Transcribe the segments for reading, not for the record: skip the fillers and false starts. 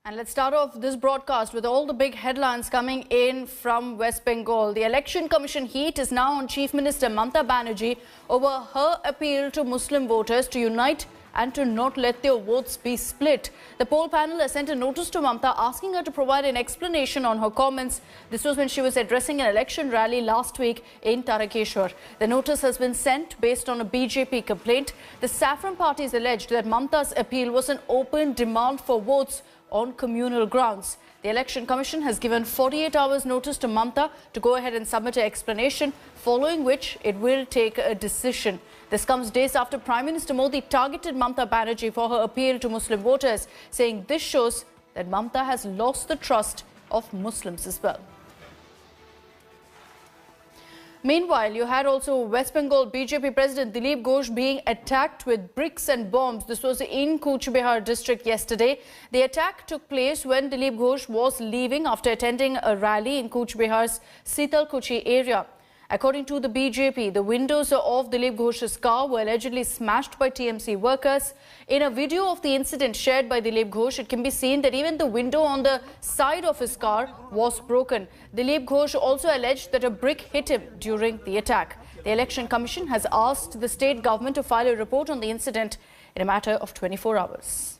And let's start off this broadcast with all the big headlines coming in from West Bengal. The Election Commission heat is now on Chief Minister Mamata Banerjee over her appeal to Muslim voters to unite and to not let their votes be split. The poll panel has sent a notice to Mamata asking her to provide an explanation on her comments. This was when she was addressing an election rally last week in Tarakeshwar. The notice has been sent based on a BJP complaint. The Saffron parties alleged that Mamata's appeal was an open demand for votes on communal grounds. The Election Commission has given 48 hours notice to Mamata to go ahead and submit an explanation, following which it will take a decision. This comes days after Prime Minister Modi targeted Mamata Banerjee for her appeal to Muslim voters, saying this shows that Mamata has lost the trust of Muslims as well. Meanwhile, you had also West Bengal BJP President Dilip Ghosh being attacked with bricks and bombs. This was in Cooch Behar district yesterday. The attack took place when Dilip Ghosh was leaving after attending a rally in Cooch Behar's Sitalkuchi area. According to the BJP, the windows of Dilip Ghosh's car were allegedly smashed by TMC workers. In a video of the incident shared by Dilip Ghosh, it can be seen that even the window on the side of his car was broken. Dilip Ghosh also alleged that a brick hit him during the attack. The Election Commission has asked the state government to file a report on the incident in a matter of 24 hours.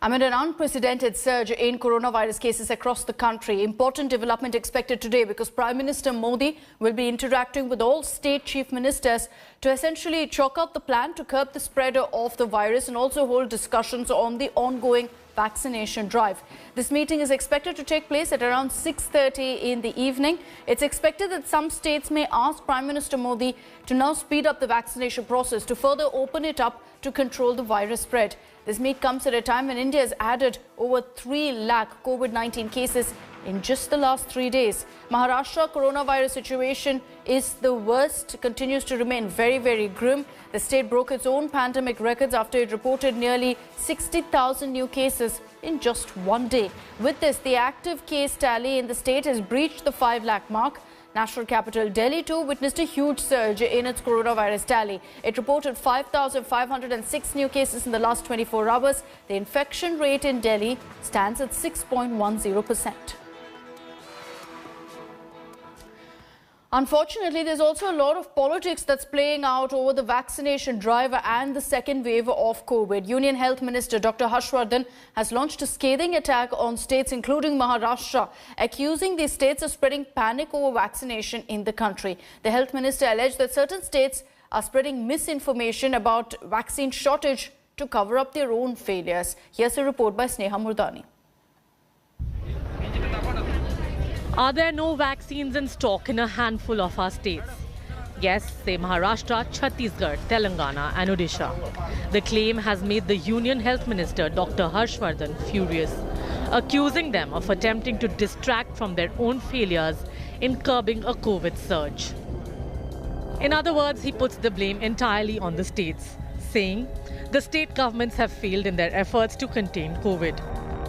Amid an unprecedented surge in coronavirus cases across the country, important development expected today because Prime Minister Modi will be interacting with all state chief ministers to essentially chalk out the plan to curb the spread of the virus and also hold discussions on the ongoing vaccination drive. This meeting is expected to take place at around 6:30 in the evening. It's expected that some states may ask Prime Minister Modi to now speed up the vaccination process to further open it up to control the virus spread. This meet comes at a time when India has added over 3 lakh COVID-19 cases in just the last 3 days. Maharashtra coronavirus situation is the worst, continues to remain very grim. The state broke its own pandemic records after it reported nearly 60,000 new cases in just one day. With this, the active case tally in the state has breached the 5 lakh mark. National capital Delhi too witnessed a huge surge in its coronavirus tally. It reported 5,506 new cases in the last 24 hours. The infection rate in Delhi stands at 6.10%. Unfortunately, there's also a lot of politics that's playing out over the vaccination drive and the second wave of COVID. Union Health Minister Dr. Harshvardhan has launched a scathing attack on states including Maharashtra, accusing these states of spreading panic over vaccination in the country. The Health Minister alleged that certain states are spreading misinformation about vaccine shortage to cover up their own failures. Here's a report by Sneha Murdani. Are there no vaccines in stock in a handful of our states? Yes, say Maharashtra, Chhattisgarh, Telangana and Odisha. The claim has made the Union Health Minister Dr. Harshvardhan furious, accusing them of attempting to distract from their own failures in curbing a COVID surge. In other words, he puts the blame entirely on the states, saying the state governments have failed in their efforts to contain COVID.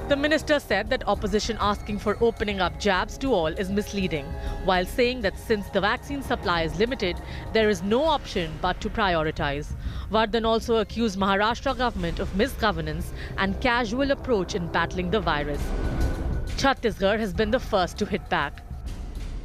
The minister said that opposition asking for opening up jabs to all is misleading, while saying that since the vaccine supply is limited, there is no option but to prioritize. Vardhan also accused Maharashtra government of misgovernance and casual approach in battling the virus. Chhattisgarh has been the first to hit back.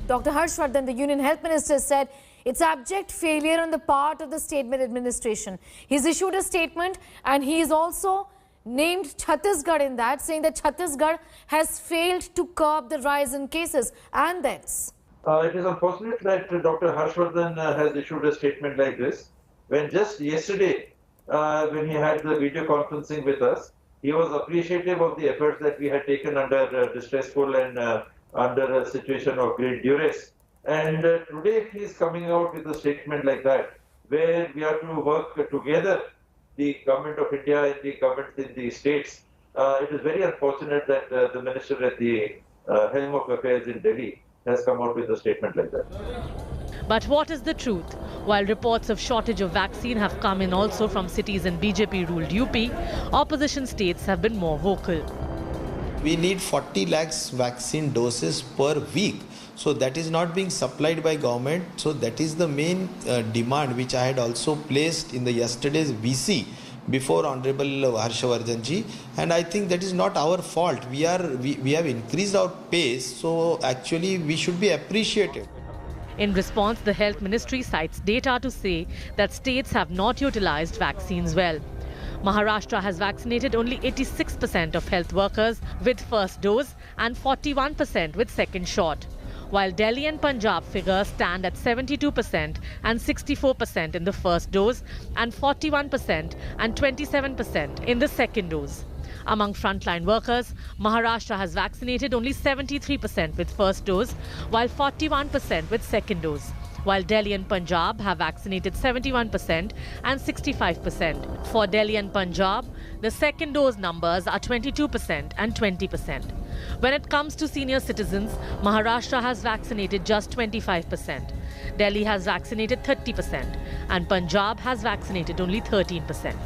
Dr. Harshvardhan, the Union Health Minister, said it's abject failure on the part of the state administration. He's issued a statement and he's also named Chhattisgarh in that, saying that Chhattisgarh has failed to curb the rise in cases and deaths. It is unfortunate that Dr. Harshvardhan has issued a statement like this, when just yesterday, when he had the video conferencing with us, he was appreciative of the efforts that we had taken under distressful and under a situation of great duress. And today he is coming out with a statement like that, where we have to work together, the government of India and the governments in the states. It is very unfortunate that the minister at the helm of affairs in Delhi has come out with a statement like that. But what is the truth? While reports of shortage of vaccine have come in also from cities in BJP-ruled UP, opposition states have been more vocal. We need 40 lakhs vaccine doses per week. So that is not being supplied by government. So that is the main demand which I had also placed in the yesterday's VC before Honorable Vashist ji, and I think that is not our fault. We have increased our pace, so actually we should be appreciated. In response, the Health Ministry cites data to say that states have not utilized vaccines well. Maharashtra has vaccinated only 86% of health workers with first dose and 41% with second shot, while Delhi and Punjab figures stand at 72% and 64% in the first dose and 41% and 27% in the second dose. Among frontline workers, Maharashtra has vaccinated only 73% with first dose, while 41% with second dose, while Delhi and Punjab have vaccinated 71% and 65%. For Delhi and Punjab, the second dose numbers are 22% and 20%. When it comes to senior citizens, Maharashtra has vaccinated just 25%. Delhi has vaccinated 30% and Punjab has vaccinated only 13%.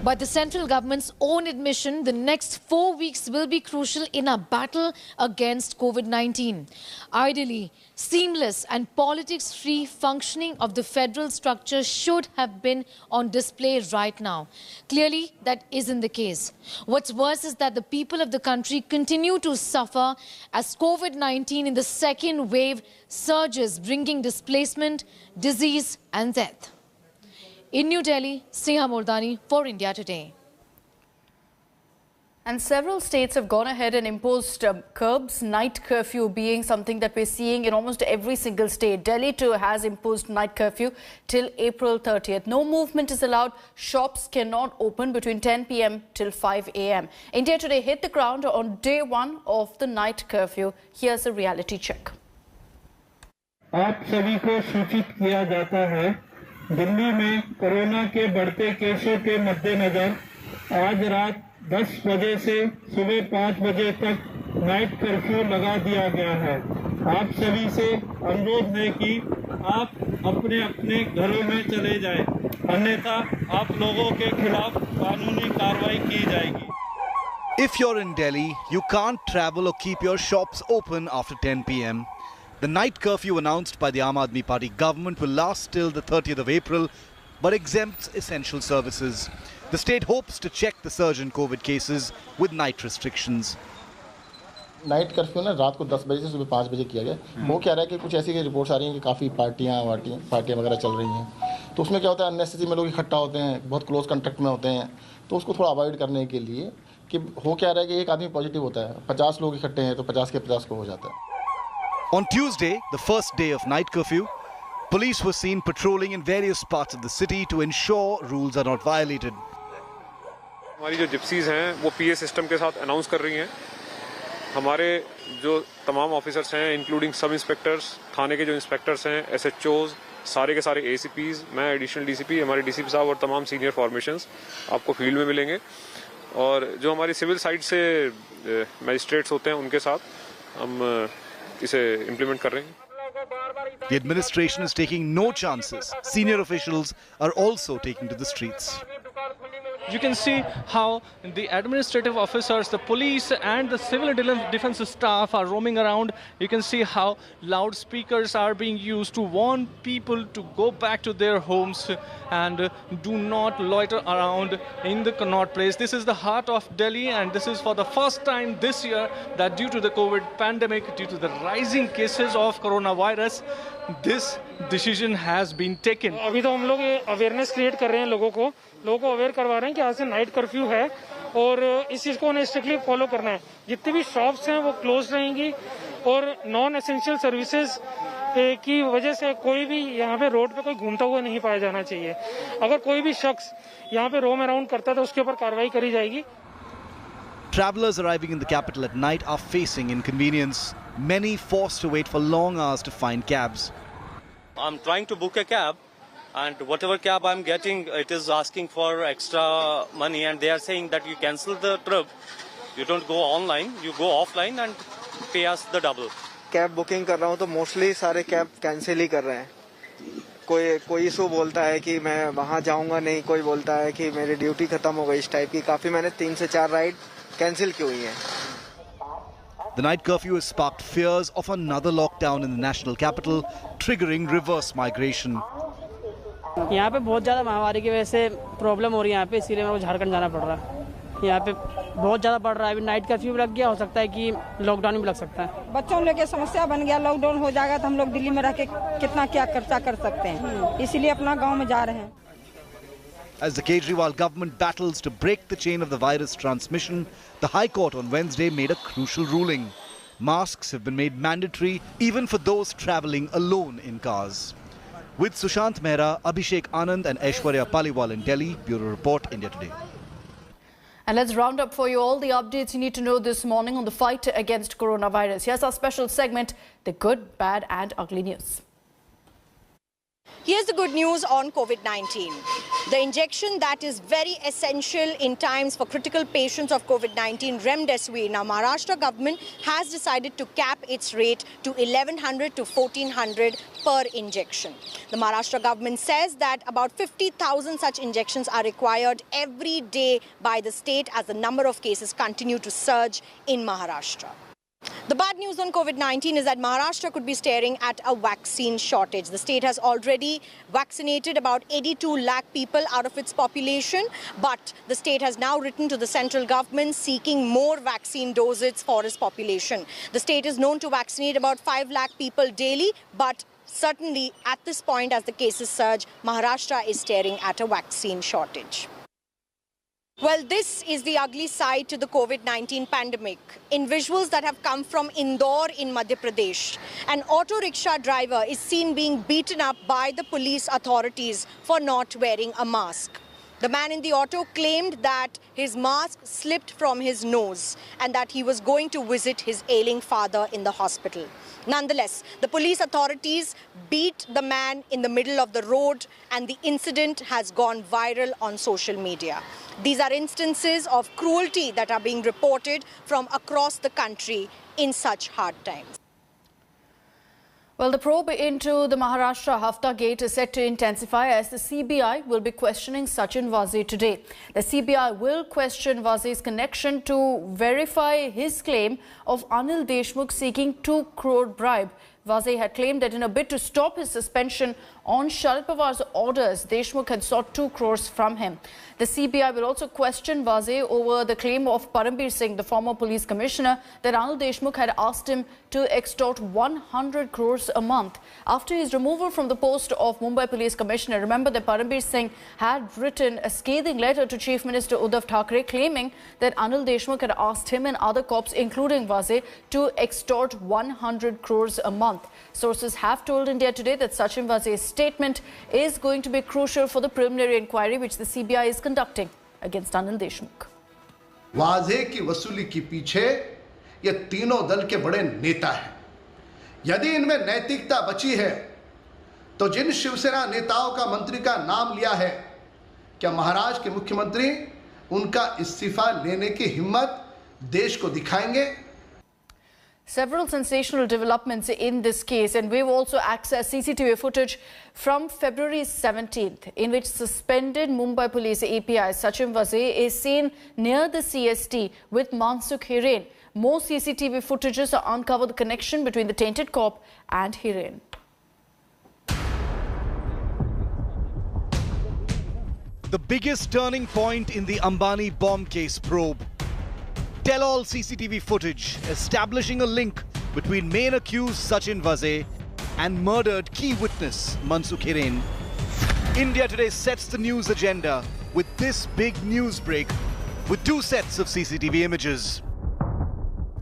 By the central government's own admission, the next 4 weeks will be crucial in our battle against COVID-19. Ideally, seamless and politics-free functioning of the federal structure should have been on display right now. Clearly, that isn't the case. What's worse is that the people of the country continue to suffer as COVID-19 in the second wave surges, bringing displacement, disease and death. In New Delhi, Sneha Mordani for India Today. And several states have gone ahead and imposed curbs, night curfew being something that we're seeing in almost every single state. Delhi too has imposed night curfew till April 30th. No movement is allowed. Shops cannot open between 10 p.m. till 5 a.m. India Today hit the ground on day one of the night curfew. Here's a reality check. आप सभी को सूचित किया जाता है, दिल्ली में corona के बढ़ते केसों के मद्देनजर आज रात 10 बजे से सुबह 5 बजे तक नाइट कर्फ्यू लगा दिया गया है। आप सभी से अनुरोध है कि आप अपने अपने घरों में चले जाएं, अन्यथा आप लोगों के खिलाफ कानूनी कार्रवाई की जाएगी। If you're in Delhi, you can't travel or keep your shops open after 10 p.m. The night curfew announced by the Aam Aadmi Party government will last till the 30th of April, but exempts essential services. The state hopes to check the surge in COVID cases with night restrictions. Night curfew ना रात को 10 बजे से सुबह 5 बजे किया गया। वो क्या रहा है कि कुछ ऐसी रिपोर्ट्स आ रही हैं कि काफ़ी पार्टियां वगैरह चल रही हैं, तो उसमें क्या होता है अननेसेसरी में लोग इकट्ठा होते हैं, बहुत क्लोज कॉन्टैक्ट में होते हैं, तो उसको थोड़ा अवॉइड करने के लिए कि हो क्या रहा है कि एक आदमी पॉजिटिव होता है, 50 लोग इकट्ठे हैं तो 50 के 50 को हो जाता है। On Tuesday, the first day of night curfew, police were seen patrolling in various parts of the city to ensure rules are not violated. हमारी जो जिप्सीज हैं वो पीए सिस्टम के साथ अनाउंस कर रही हैं। हमारे जो तमाम ऑफिसर्स हैं इंक्लूडिंग सब इंस्पेक्टर्स, थाने के जो इंस्पेक्टर्स हैं, एसएचओज, सारे के सारे एसीपीज, मैं एडिशनल डीसीपी, हमारे डीसीपी साहब और तमाम सीनियर फॉर्मेशंस आपको फील्ड में मिलेंगे। और जो हमारी सिविल साइड से मजिस्ट्रेट्स होते हैं उनके साथ हम इसे इम्प्लीमेंट कर रहे हैं। The administration is taking no chances. Senior officials are also taking to the streets. You can see how the administrative officers, the police and the civil defense staff are roaming around. You can see how loudspeakers are being used to warn people to go back to their homes and do not loiter around in the Connaught Place. This is the heart of Delhi, and this is for the first time this year that due to the COVID pandemic, due to the rising cases of coronavirus, this decision has been taken. अभी तो हम लोग awareness create कर रहे हैं, लोगों को aware करवा रहे हैं कि आज से नाइट कर्फ्यू है और इस चीज़ को उन्हें स्ट्रिक्टली फॉलो करना है। जितनी भी शॉप्स हैं वो क्लोज रहेंगी और नॉन एसेंशियल सर्विसेज की वजह से कोई भी यहाँ पे रोड पे कोई घूमता हुआ नहीं पाया जाना चाहिए। अगर कोई भी शख्स यहाँ पे रोम अराउंड करता है तो उसके ऊपर कार्रवाई करी जाएगी। Travelers arriving in the capital at night are facing inconvenience. Many forced to wait for long hours to find cabs. I'm trying to book a cab, and whatever cab I'm getting, it is asking for extra money, and they are saying that you cancel the trip, you don't go online, you go offline and pay us the double. Cab booking कर रहा हूँ तो mostly सारे cab cancel ही कर रहे हैं। कोई issue बोलता है कि मैं वहाँ जाऊँगा नहीं, कोई बोलता है कि मेरी ड्यूटी खत्म हो गई, इस टाइप की काफ़ी मैंने 3 से 4 राइड कैंसिल क्यों हुई हैं। The night curfew has sparked fears of another lockdown in the national capital, triggering reverse migration. यहाँ पे बहुत ज़्यादा महामारी की वजह से प्रॉब्लम हो रही है यहाँ पे, इसीलिए मेरे को झारखंड जाना पड़ रहा है। यहाँ पे बहुत ज़्यादा बढ़ रहा है, अभी नाइट कर्फ्यू भी लग गया, हो सकता है कि लॉकडाउन भी लग सकता है। बच्चों लोग की समस्या बन गया, लॉकडाउन हो जाएगा तो हम लोग दिल्ली में रह के कितना क्या खर्चा कर सकते हैं, इसीलिए अपना गाँव में जा रहे हैं। As the Kejriwal government battles to break the chain of the virus transmission, the High Court on Wednesday made a crucial ruling. Masks have been made mandatory even for those travelling alone in cars. With Sushant Mehra, Abhishek Anand and Aishwarya Paliwal in Delhi, Bureau Report, India Today. And let's round up for you all the updates you need to know this morning on the fight against coronavirus. Here's our special segment, the good, bad and ugly news. Here's the good news on COVID-19. The injection that is very essential in times for critical patients of COVID-19, remdesivir. Now, Maharashtra government has decided to cap its rate to 1100 to 1400 per injection. The Maharashtra government says that about 50,000 such injections are required every day by the state as the number of cases continue to surge in Maharashtra. The bad news on COVID-19 is that Maharashtra could be staring at a vaccine shortage. The state has already vaccinated about 82 lakh people out of its population, but the state has now written to the central government seeking more vaccine doses for its population. The state is known to vaccinate about 5 lakh people daily, but certainly at this point, as the cases surge, Maharashtra is staring at a vaccine shortage. Well, this is the ugly side to the COVID-19 pandemic. In visuals that have come from Indore in Madhya Pradesh, an auto rickshaw driver is seen being beaten up by the police authorities for not wearing a mask. The man in the auto claimed that his mask slipped from his nose and that he was going to visit his ailing father in the hospital. Nonetheless, the police authorities beat the man in the middle of the road and the incident has gone viral on social media. These are instances of cruelty that are being reported from across the country in such hard times. Well, the probe into the Maharashtra Hafta Gate is set to intensify as the CBI will be questioning Sachin Vazee today. The CBI will question Vazee's connection to verify his claim of Anil Deshmukh seeking 2 crore bribe. Vazee had claimed that in a bid to stop his suspension on Sharad Pawar's orders, Deshmukh had sought 2 crores from him. The CBI will also question Vazee over the claim of Parambir Singh, the former police commissioner, that Anil Deshmukh had asked him to extort 100 crores a month. After his removal from the post of Mumbai Police Commissioner, remember that Parambir Singh had written a scathing letter to Chief Minister Uddhav Thackeray claiming that Anil Deshmukh had asked him and other cops, including Vazee, to extort 100 crores a month. Sources have told India Today that Sachin Vazee's statement is going to be crucial for the preliminary inquiry which the CBI is conducting against Anil Deshmukh. वाजे की वसूली के पीछे ये तीनों दल के बड़े नेता हैं। यदि इनमें नैतिकता बची है तो जिन शिवसेना नेताओं का मंत्री का नाम लिया है, क्या महाराष्ट्र के मुख्यमंत्री उनका इस्तीफा लेने की हिम्मत देश को दिखाएंगे? Several sensational developments in this case, and we've also accessed CCTV footage from February 17th in which suspended Mumbai police API Sachin Vazee is seen near the CST with Mansukh Hiren. More CCTV footages are uncover the connection between the tainted cop and Hiren. The biggest turning point in the Ambani bomb case probe. Tell-all CCTV footage establishing a link between main accused Sachin Vazee and murdered key witness Mansukh Hiren. India Today sets the news agenda with this big news break with 2 sets of CCTV images.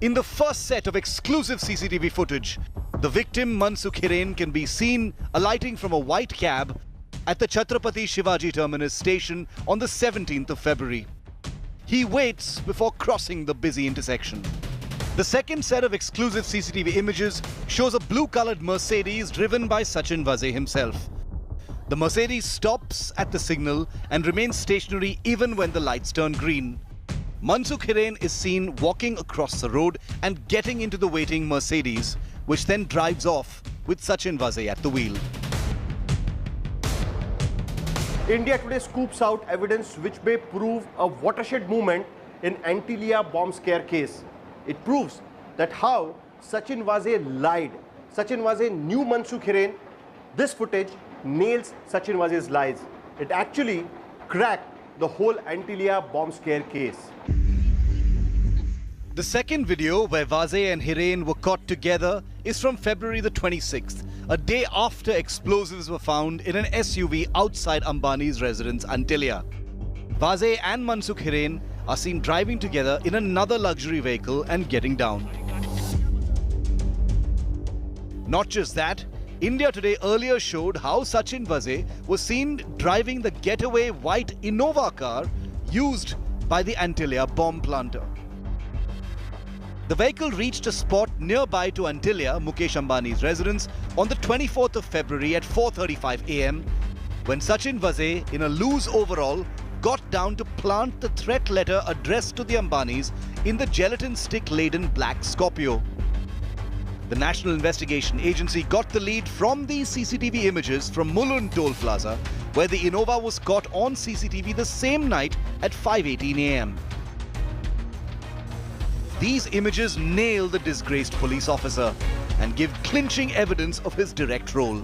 In the first set of exclusive CCTV footage, the victim Mansukh Hiren can be seen alighting from a white cab at the Chhatrapati Shivaji Terminus station on the 17th of February. He waits before crossing the busy intersection. The second set of exclusive CCTV images shows a blue-colored Mercedes driven by Sachin Vazee himself. The Mercedes stops at the signal and remains stationary even when the lights turn green. Mansukh Hiren is seen walking across the road and getting into the waiting Mercedes, which then drives off with Sachin Vazee at the wheel. India Today scoops out evidence which may prove a watershed moment in Antilia bomb scare case. It proves that how Sachin Vaze lied. Sachin Vaze knew Mansukh Hiren. This footage nails Sachin Vaze's lies. It actually cracked the whole Antilia bomb scare case. The second video where Vaze and Hiren were caught together is from February the 26th, a day after explosives were found in an SUV outside Ambani's residence Antilia. Vaze and Mansukh Hiren are seen driving together in another luxury vehicle and getting down. Not just that, India Today earlier showed how Sachin Vaze was seen driving the getaway white Innova car used by the Antilia bomb planter. The vehicle reached a spot nearby to Antilia, Mukesh Ambani's residence, on the 24th of February at 4:35 am, when Sachin Vaze, in a loose overall, got down to plant the threat letter addressed to the Ambanis in the gelatin stick-laden black Scorpio. The National Investigation Agency got the lead from these CCTV images from Mulund Toll Plaza, where the Innova was caught on CCTV the same night at 5:18 am. These images nail the disgraced police officer and give clinching evidence of his direct role.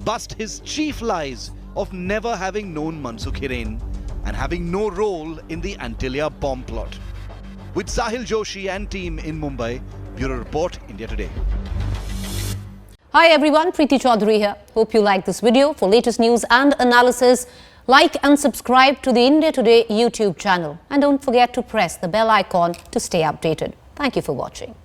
Bust his chief lies of never having known Mansukh Hiren and having no role in the Antilia bomb plot. With Sahil Joshi and team in Mumbai, Bureau Report, India Today. Hi everyone, Preeti Chaudhary here. Hope you like this video. For latest news and analysis, like and subscribe to the India Today YouTube channel. And don't forget to press the bell icon to stay updated. Thank you for watching.